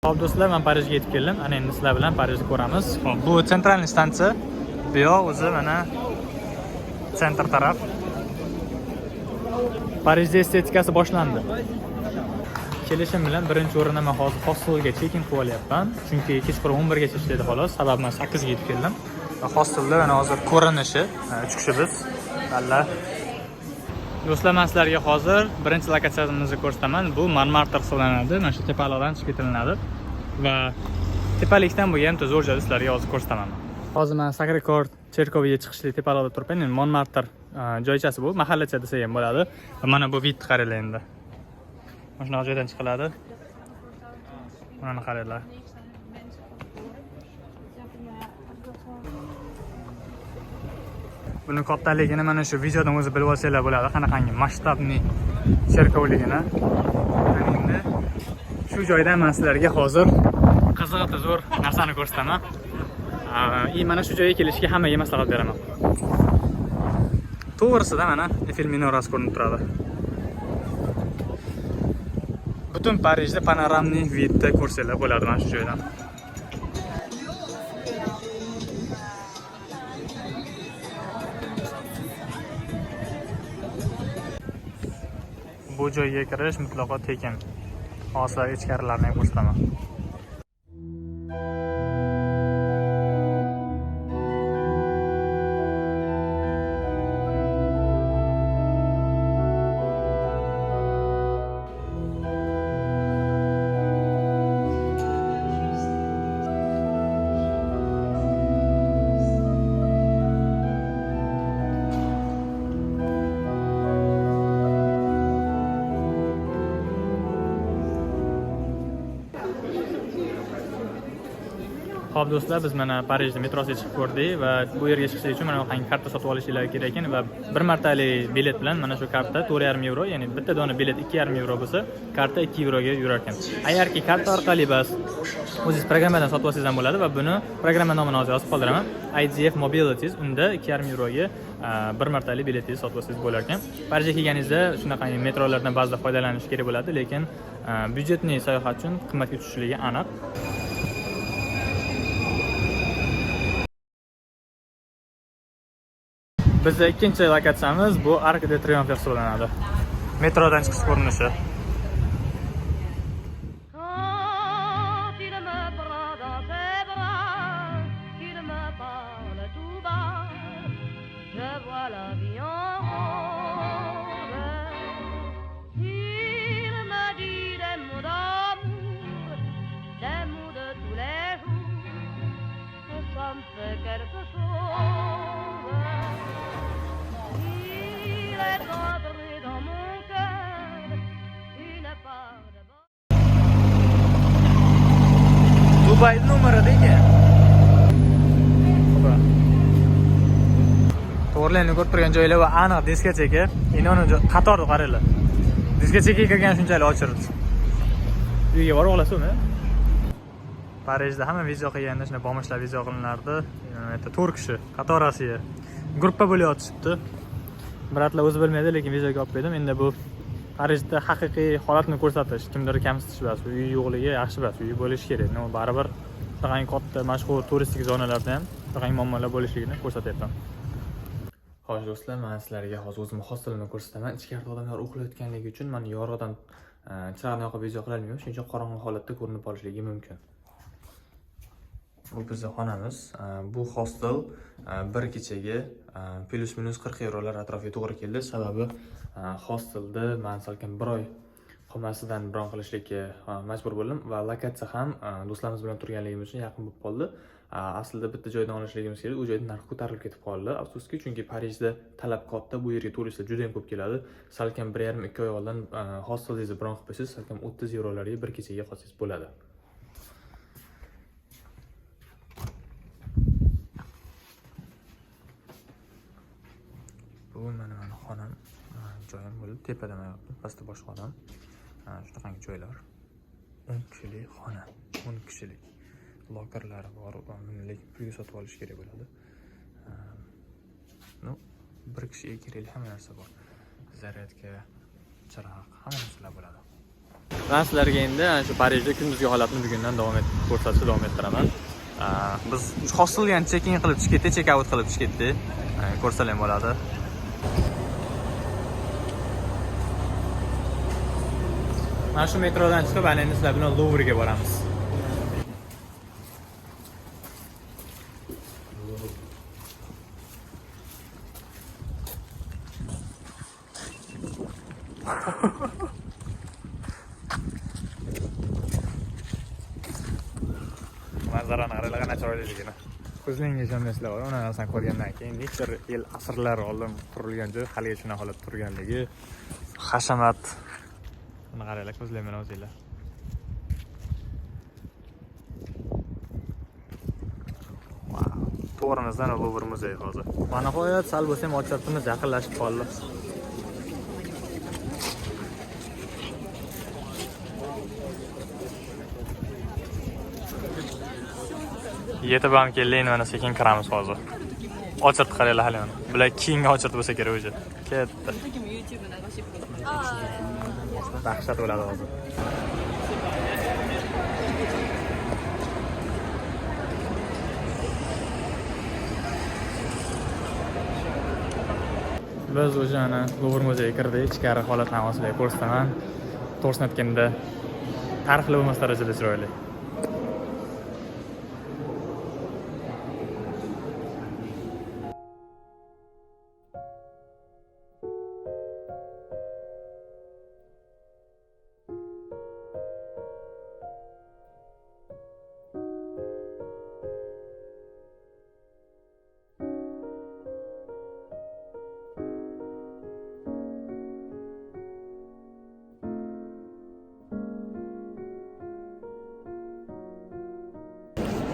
Xo'p do'stlar, men Parijga yetib keldim. Ana endi sizlar bilan Parijni ko'ramiz. Xo'p, bu sentralniy stansiya. Bu yoq o'zi mana sentr taraf. Parijda estetikasi boshlandi. Kelishim bilan birinchi o'rinda men hozir hostelga check-in qilib olyapman. Chunki kechqurun 11 gacha ishlaydi xolos. Sababi men 8 ga yetib keldim. Va hostelda mana hozir ko'rinishi, 3 kishi biz. Valla. Do'stlar, men sizlarga hozir birinchi lokatsiyamizni ko'rsataman. Bu Montmartre hisoblanadi. Mana shu tepalardan chiqib ketiladi. Va tepalikdan bo'lgan zo'r joyni sizlarga hozir ko'rsataman. Hozir men Sacré-Cœur cherkoviga chiqishli tepalarda turibman. Endi Montmartre joychasi bu, mahallacha desa ham bo'ladi. Va mana bu vid qaranglar endi. Mana shunaqa joydan chiqiladi. Mana qaranglar. Buni kattaligini mana shu videodan o'zi bilib olsanglar bo'ladi, qanaqangi masshtabli cherkovligini. Endi shu joydan men sizlarga hozir qiziq zo'r narsani ko'rsataman. Mana shu joyga kelishga hammaga maslahat beraman. To'g'risida mana Eiffel minorasi ko'rinib turadi. Butun Parijda panoramli vidda ko'rsanglar bo'ladi mana shu joydan. Bu joyga kirish mutlaqo tekin. Hozir ichkarilarni ham ko'rsataman. Xo'p do'stlar, biz mana Parijda metrosiga chiqib ko'rdik va bu yerga chiqish uchun mana bunaqangi karta sotib olishingiz kerak ekan va bir martalik bilet bilan mana shu karta 4,5 euro, ya'ni bitta dona bilet 2,5 euro bo'lsa, karta 2 euroga yurar ekan. Agarki karta orqali bas o'zingiz programmadan sotib olsangiz ham bo'ladi va buni programma nomini hozir yozib qoldiraman. IDF Mobilities unda 2,5 euroga bir martalik biletingizni sotib olsangiz bo'lar ekan. Parijga kelganingizda shunaqangi metrolardan ba'zida foydalanish kerak bo'ladi, lekin byudjetli sayohat uchun qimmatga tushishligi aniq. Bizning ikkinchi lokatsiyamiz bu Arc de Triomphe hisoblanadi. Metrodan chiqish ko'rinishi. Dubay numeridagi. To'g'rilarni ko'rib turgan joylar va aniq diskoteka. Endi uni qatorni qaranglar. Diskotekaga kirgan shunchalik ochirdi. Uyga borib olasizmi? Parijda hamma video qilganda shunday bomoshlar video qilinardi. Yana 4 kishi qatorasiga gruppa bo'lib yotishibdi. Biratlar o'zi bilmaydi, lekin videoga olib qo'ydim. Endi bu Parijda haqiqiy holatni ko'rsatish, kimdir kamsitish emas, uy yo'qligi yaxshi emas, uy bo'lishi kerak. Nima baribir shunaqangi katta mashhur turistik zonalarda ham shunaqangi muammolar bo'lishligini ko'rsatyapman. Xo'sh do'stlar, men sizlarga hozir o'zim hostelimni ko'rsataman. Ichkarida odamlar uxlayotganligi uchun men yorug'dan chiroqni yoqib video qila olmayman, shuning uchun qorong'i holatda ko'rinib qolishligi mumkin. Bu bizning xonamiz. Bu hostel bir kechaga plus minus 40 yevrolar atrofiga to'g'ri keldi. Sababi hostelda men salkam bir oy qolmasidan bron qilishlikka majbur bo'ldim va lokatsiya ham do'stlarimiz bilan turganligimiz uchun yaqin bo'lib qoldi. Aslida bitta joydan olishligimiz kerak, u joyda narx ko'tarilib ketib qoldi. Afsuski, chunki Parijda talab katta, bu yerga turistlar juda ham ko'p keladi. Salkam 1,5-2 oy oldin hostelingizni bron qilib qo'ysangiz, salkam 30 yevrolarga bir kechaga qolsangiz bo'ladi. Bu mana xonam, joyim bo'lib, tepada mayapti, pastda boshqa odam. Shunaqangi joylar. 10 kishilik xona, 10 kishilik. Lokerlari bor, lekin pulga sotib olish kerak bo'ladi. Bir kishiga kerakli hamma narsa bor. Zaryadka, chiroq, hamma narsalar bo'ladi. Men sizlarga endi shu Parijda kunduzgi holatni bugundan ko'rsatishda davom ettiraman. Biz hosilgan check-in qilib chiqib ketdik, check-out qilib chiqib ketdik. Ko'rsalar ham bo'ladi. Mana shu metrodan chiqib, endi sizlar bilan Louvre'ga boramiz. Manzarani qaranglar, chiroyliligini. Ko'zlaringga ishonmaysizlar, uni narsani ko'rgandan keyin necha yil asrlar oldin qurilgan joy haligacha shunday holatda turganligi, hashamat. Buni qaranglar, ko'zlang bilan o'zinglar. To'g'rimizdan Louvre muzeyi hozir. Mana nihoyat sal bo'lsa ham ochyaptimiz, yaqinlashib qoldi. Yetib ham keldik, mana sekin kiramiz hozir. Ochirib qaranglar hali mana. Bular keyingi ochirib bo'lsa kerak o'zi. Ketdi. Dahshat bo'ladi hozir. Biz o'sha ana Louvre muzeyiga kirdik. Ichkari holatni ham sizlarga ko'rsataman. To'g'risini aytganda tarixiy bo'lmas darajada chiroyli.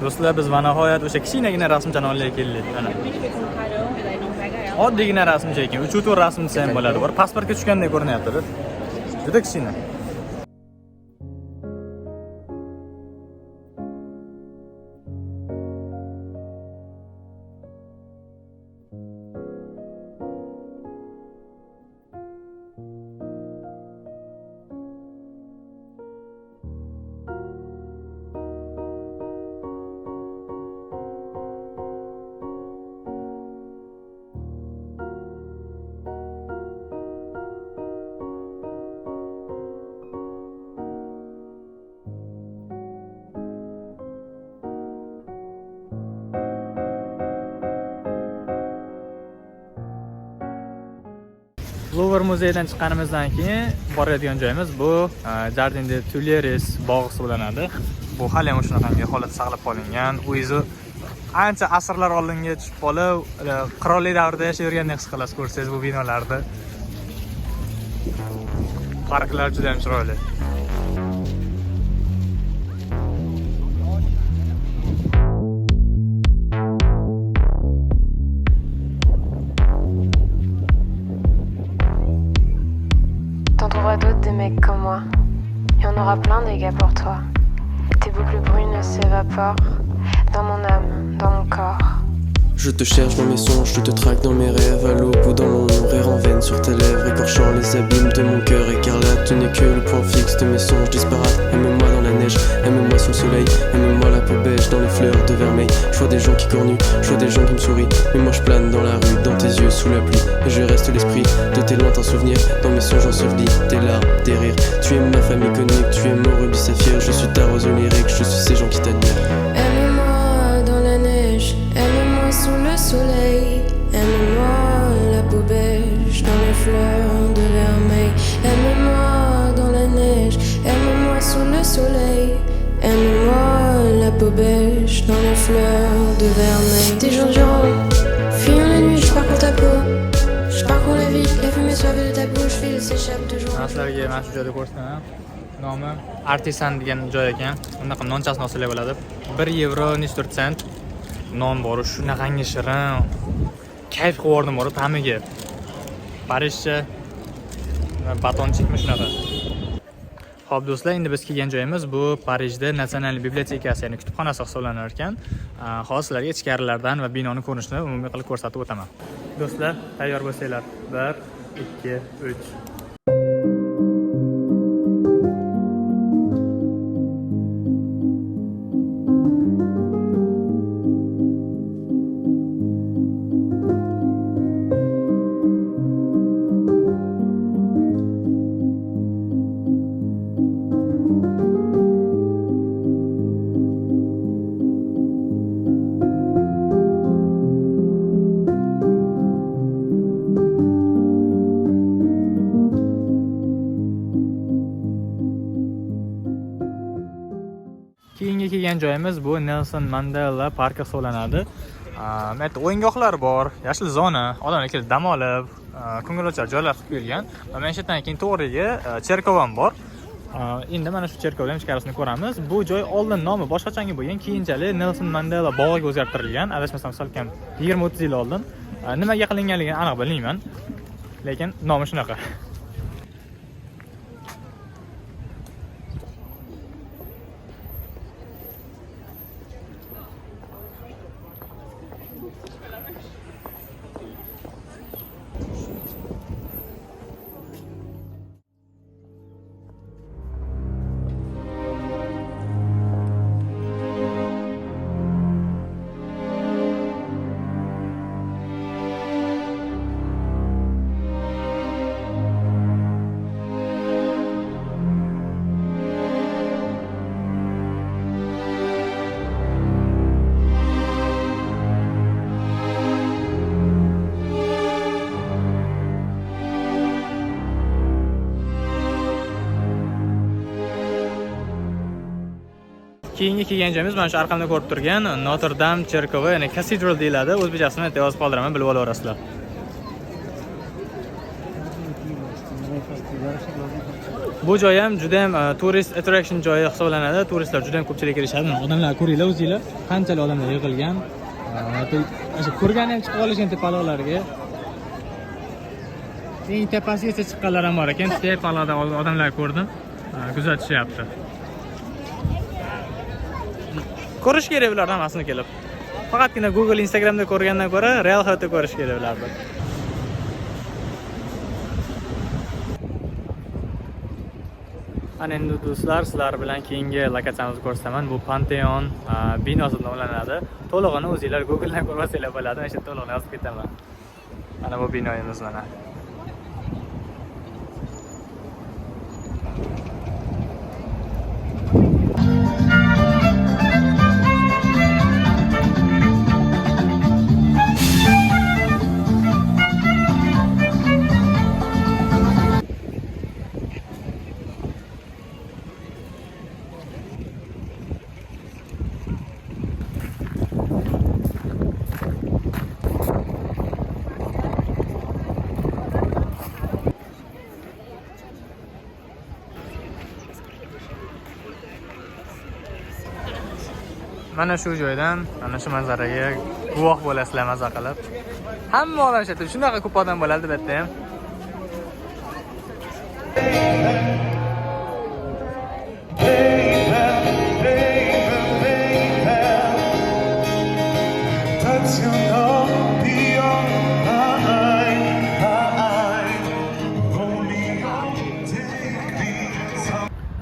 Do'stlar, biz mana nihoyat o'sha kichkinagina rasmchani olib keldik. Mana. Oddiygina rasmcha ekan. 3-4 rasm desa ham bo'ladi. Bir pasportga tushgandek ko'rinyapti-da. Juda kichkina. Louvre muzeyidan chiqqanimizdan keyin boradigan joyimiz bu Jardin de Tuileries bog'i hisoblanadi. Bu hali ham shunaqangi holatda saqlab qolingan. U o'zi ancha asrlar oldinga tushib qolib, qirollik davrida yashayotgandek his qilasiz ko'rsangiz bu binolarda. Parklar juda ham chiroyli. T'en trouveras d'autres des mecs comme moi. Il y en aura plein des gars pour toi. Tes boucles brunes s'évaporent dans mon âme, dans mon corps. Je te cherche dans mes songes, je te traque dans mes rêves. À l'aube ou dans l'ombre, rire en veine sur tes lèvres, écorchant les abîmes de mon cœur écarlate. Tu n'es que le point fixe de mes songes disparates. Aime-moi dans la neige, aime-moi sous le soleil, aime-moi la peau beige dans les fleurs de vermeil. Je vois des gens qui cornuent, je vois des gens qui me sourient, mais moi je plane dans la rue, dans tes yeux sous la pluie. Et je reste l'esprit de tes lointains souvenirs, dans mes songes ensevelis, tes larmes, tes rires. Tu es ma femme iconique, tu es mon rubis saphir. Je suis ta rose lyrique, je suis ces gens qui t'admirent. Aime-moi dans la neige, aime-moi sous le soleil, aime-moi la peau beige dans les fleurs de vermeil. Aime-moi dans la neige, aime-moi sous le soleil, aime-moi la peau beige dans les fleurs de vermeil. Des jours durant, fuyant la nuit, je parcours ta peau, je parcours la vie, la fumée suave de ta bouche, fil s'échappe de jour. Sizlarga mana shu joyda ko'rsataman. Nomi Artisan degan joy ekan. Bunaqa nonchasini olsalar bo'ladi. 1 yevro 4 sent. Non bor, shunaqangi shirin. Kayf qilib bor ta'miga. Parijcha batonchikmi shunaqa. Xo'p do'stlar, endi biz kelgan joyimiz bu Parijda Nasional bibliotekasi, ya'ni kutubxonasi hisoblanar ekan. Hozir sizlarga ichkarilardan va binoni ko'rinishini umumiy qilib ko'rsatib o'taman. Do'stlar, tayyor bo'lsanglar. 1, 2, 3. Keyingi kelgan joyimiz bu Nelson Mandela parki hisoblanadi. Bu yerda o'yingohlar bor, yashil zona, odamlar kelib dam olib, ko'ngilochar joylar qilib qo'yilgan. Va mana shu yerdan keyin to'g'riga cherkov ham bor. Endi mana shu cherkovdan ichkarisini ko'ramiz. Bu joy oldin nomi boshqachanga bo'lgan, keyinchalik Nelson Mandela bog'iga o'zgartirilgan. Adashmasam salkam 20-30 yil oldin. Nimaga qilinganligini aniq bilmayman, lekin nomi shunaqa. Keyingi kelgan joyimiz mana shu orqamda ko'rib turgan Notre Dame cherkovi, ya'ni Cathedral deyiladi. O'zbekchasini yozib qoldiraman, bilib olaverasizlar. Bu joy ham juda ham turist attraction joyi hisoblanadi. Turistlar juda ham ko'pchilik kirishadi. Odamlar ko'ringlar o'zingizlar, qanchalik odamlar yig'ilgan. O'sha ko'rgani ham chiqib olishgan tepaloqlarga. Eng tepasigacha chiqqanlar ham bor ekan. Tepalarda odamlar ko'rdim. Kuzatishyapti. Ko'rish kerak bularni hammasini kelib. Faqatgina Google, Instagramda ko'rgandan ko'ra real hayotda ko'rish kerak bularni. Ana endi do'stlar, sizlar bilan keyingi lokatsiyamizni ko'rsataman. Bu Pantheon binosi nomlanadi. To'lig'ini o'zingizlar Googledan ko'rmasanglar bo'ladi. Mana shu to'lig'ini yozib ketaman. Mana bu binoyimiz mana. Mana shu joydan, mana shu manzaraga guvoh bo'lasizlar maza qilib. Hamma odam shetda, shunaqa ko'p odam bo'ladi bu yerda ham.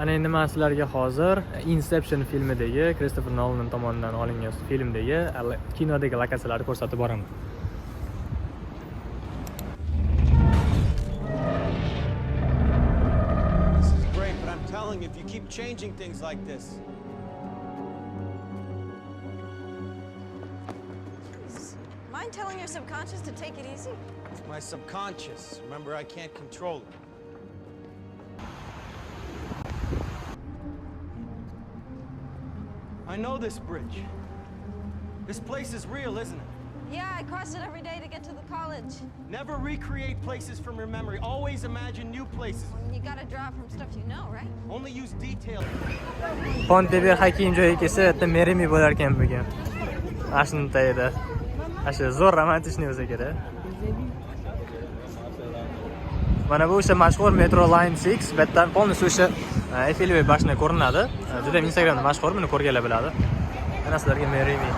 Ana endi men sizlarga hozir Inception filmidagi Christopher Nolan tomonidan olingan filmdagi kinodagi lokatsiyalarni ko'rsatib boraman. This is great, but I'm telling you, if you keep changing things like this. Mind telling your subconscious to take it easy? It's my subconscious. Remember, I can't control it. I know this bridge. This place is real, isn't it? Yeah, I cross it every day to get to the college. Never recreate places from your memory. Always imagine new places. You gotta draw from stuff you know, right? Only use details. Pontevedra hakim joyiga kelsa, yerda Merimi bo'lar ekan bugun. Ashunta edi. Ashu zo'r romantikni o'zi kerak. Mana bu o'sha mashhur Metro Line 6, bu yerdan polniy o'sha Eiffeloy bashna ko'rinadi. Juda ham Instagramda mashhur, buni ko'rganlar biladi. Mana sizlarga Merimi.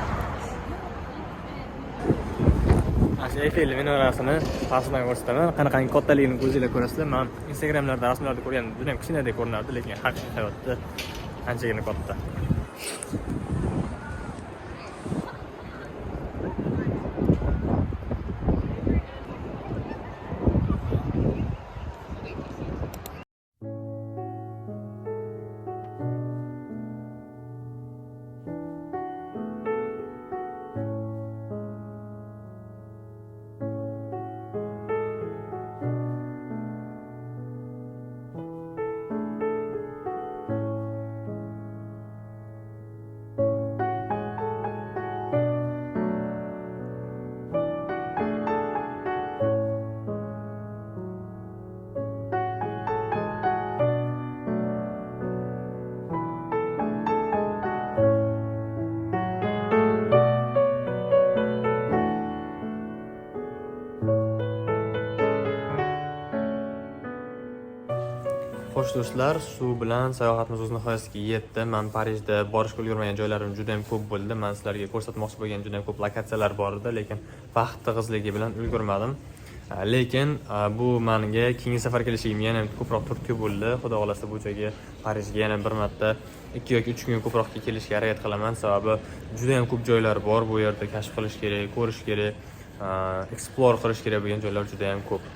Ashu Eiffel minorasini pastdan ko'rsataman. Qanaqangi kattaligini ko'zingizlar ko'rasizlar. Men Instagramlarda, rasmlarda ko'rgan, juda ham kichkinadek ko'rinardi, lekin haqiqiy hayotda anchagina katta. Xo'sh do'stlar, shu bilan sayohatimiz o'z nihoyasiga yetdi. Men Parijda borishga ulgurmagan joylarim juda ham ko'p bo'ldi. Men sizlarga ko'rsatmoqchi bo'lgan juda ham ko'p lokatsiyalar bor edi, lekin vaqt tig'izligi bilan ulgurmadim. Lekin bu menga keyingi safar kelishim yana ham ko'proq turtki bo'ldi. Xudo xolasa bu joyga Parijga yana bir marta 2 yoki 3 kun ko'proqga kelishga harakat qilaman. Sababi juda ham ko'p joylar bor bu yerda, kashf qilish kerak, ko'rish kerak, explore qilish kerak bo'lgan joylar juda ham ko'p.